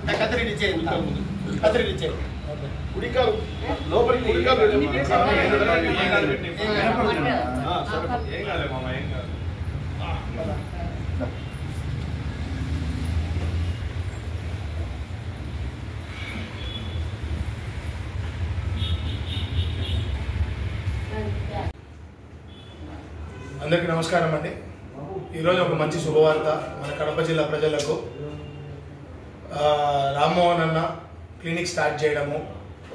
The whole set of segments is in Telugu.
కత్తిరి ఇచ్చే కుడికాలు లోపలికి కుడికాలు అందరికీ నమస్కారం అండి. ఈరోజు ఒక మంచి శుభవార్త మన కడప జిల్లా ప్రజలకు. రామ్మోహన్ అన్న క్లినిక్ స్టార్ట్ చేయడము,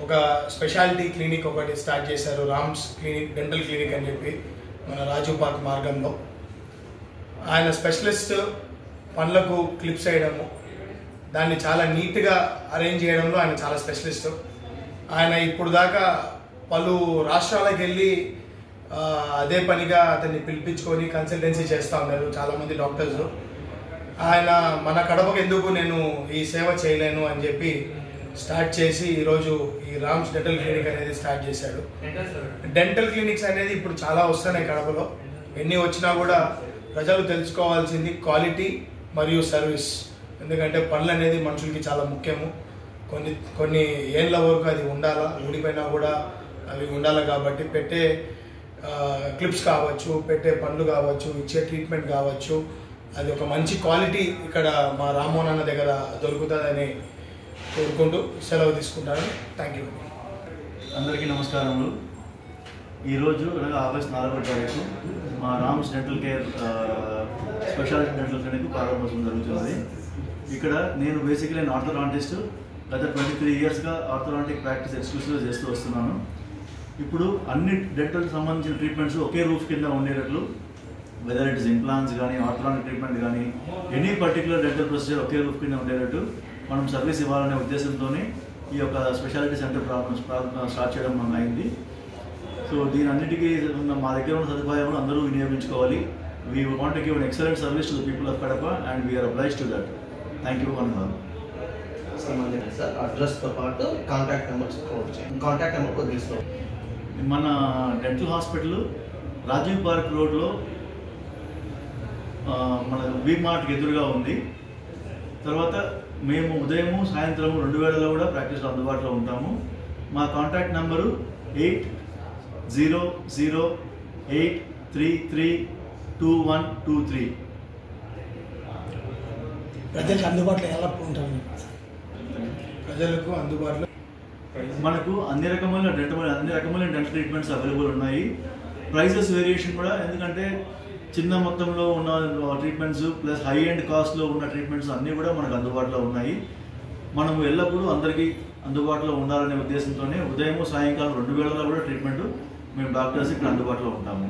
ఒక స్పెషాలిటీ క్లినిక్ ఒకటి స్టార్ట్ చేశారు, రామ్స్ క్లినిక్ డెంటల్ క్లినిక్ అని చెప్పి మన రాజు పార్క్ మార్గంలో. ఆయన స్పెషలిస్ట్ పనులకు క్లిప్స్ వేయడము, దాన్ని చాలా నీట్గా అరేంజ్ చేయడంలో ఆయన చాలా స్పెషలిస్ట్. ఆయన ఇప్పుడు దాకా పలు రాష్ట్రాలకు వెళ్ళి అదే పనిగా అతన్ని పిలిపించుకొని కన్సల్టెన్సీ చేస్తూ ఉన్నారు చాలామంది డాక్టర్స్. ఆయన మన కడపకు ఎందుకు నేను ఈ సేవ చేయలేను అని చెప్పి స్టార్ట్ చేసి ఈరోజు ఈ రామ్స్ డెంటల్ క్లినిక్ అనేది స్టార్ట్ చేశాడు. డెంటల్ క్లినిక్స్ అనేది ఇప్పుడు చాలా వస్తున్నాయి కడపలో. ఎన్ని వచ్చినా కూడా ప్రజలు తెలుసుకోవాల్సింది క్వాలిటీ మరియు సర్వీస్. ఎందుకంటే పనులు అనేది మనుషులకి చాలా ముఖ్యము. కొన్ని ఏళ్ళ వరకు అది ఉండాలా, ఊడిపోయినా కూడా అవి ఉండాలి. కాబట్టి పెట్టే క్లిప్స్ కావచ్చు, పెట్టే పనులు కావచ్చు, ఇచ్చే ట్రీట్మెంట్ కావచ్చు, అది ఒక మంచి క్వాలిటీ ఇక్కడ మా రామ్మోహన్ అన్న దగ్గర దొరుకుతుందని కోరుకుంటూ సెలవు తీసుకుంటాను. Thank you. అందరికీ నమస్కారములు. ఈరోజు అనగా ఆగస్టు 4వ తారీఖు మా Rams dental care speciality dental clinic ప్రారంభోత్సవం జరుగుతుంది. ఇక్కడ నేను బేసిక్లీ ఆర్థోడాంటిస్ట్. గత 23 ఇయర్స్గా ఆర్థోడాంటిక్ ప్రాక్టీస్ ఎక్స్క్లూసివ్గా చేస్తూ వస్తున్నాను. ఇప్పుడు అన్ని డెంటల్ సంబంధించిన ట్రీట్మెంట్స్ ఒకే రూఫ్ కింద ఉండేటట్లు, వెదర్ ఇట్ ఇస్ ఇంప్లాంట్స్ కానీ ఆర్థోడాంటిక్ ట్రీట్మెంట్ కానీ ఎనీ పర్టికులర్ డెంటల్ ప్రొసీజర్ ఒకే రూఫ్ కింద ఉండేటట్టు మనం సర్వీస్ ఇవ్వాలనే ఉద్దేశంతోనే ఈ యొక్క స్పెషాలిటీ సెంటర్ స్టార్ట్ చేయడం మనం అయింది. సో దీని అన్నిటికీ మా దగ్గర ఉన్న సదుపాయాలను అందరూ వినియోగించుకోవాలి. We want to give an excellent service to the people of Kadapa and we are obliged to that. Thank you one all. Sir అడ్రస్తో పాటు కాంటాక్ట్ నెంబర్ కొద్దిగా తీసుకోండి. మన డెంటల్ హాస్పిటల్ రాజీవ్ పార్క్ రోడ్లో మన వీమార్ట్కి ఎదురుగా ఉంది. తర్వాత మేము ఉదయం సాయంత్రం 2 వేళలో కూడా ప్రాక్టీస్లో అందుబాటులో ఉంటాము. మా కాంటాక్ట్ నెంబరు 8008332123. ప్రజలకు అందుబాటులో ఎలా ఉంటుంది? ప్రజలకు అందుబాటులో మనకు అన్ని రకమైన డెంటల్ ట్రీట్మెంట్స్ అవైలబుల్ ఉన్నాయి. ప్రైజెస్ వేరియేషన్ కూడా, ఎందుకంటే చిన్న మొత్తంలో ఉన్న ట్రీట్మెంట్స్ ప్లస్ హై ఎండ్ కాస్ట్లో ఉన్న ట్రీట్మెంట్స్ అన్నీ కూడా మనకు అందుబాటులో ఉన్నాయి. మనము ఎల్లప్పుడూ అందరికీ అందుబాటులో ఉండాలనే ఉద్దేశంతోనే ఉదయం సాయంకాలం 2 వేళలో కూడా ట్రీట్మెంట్ మేము డాక్టర్స్ ఇక్కడ అందుబాటులో ఉంటాము.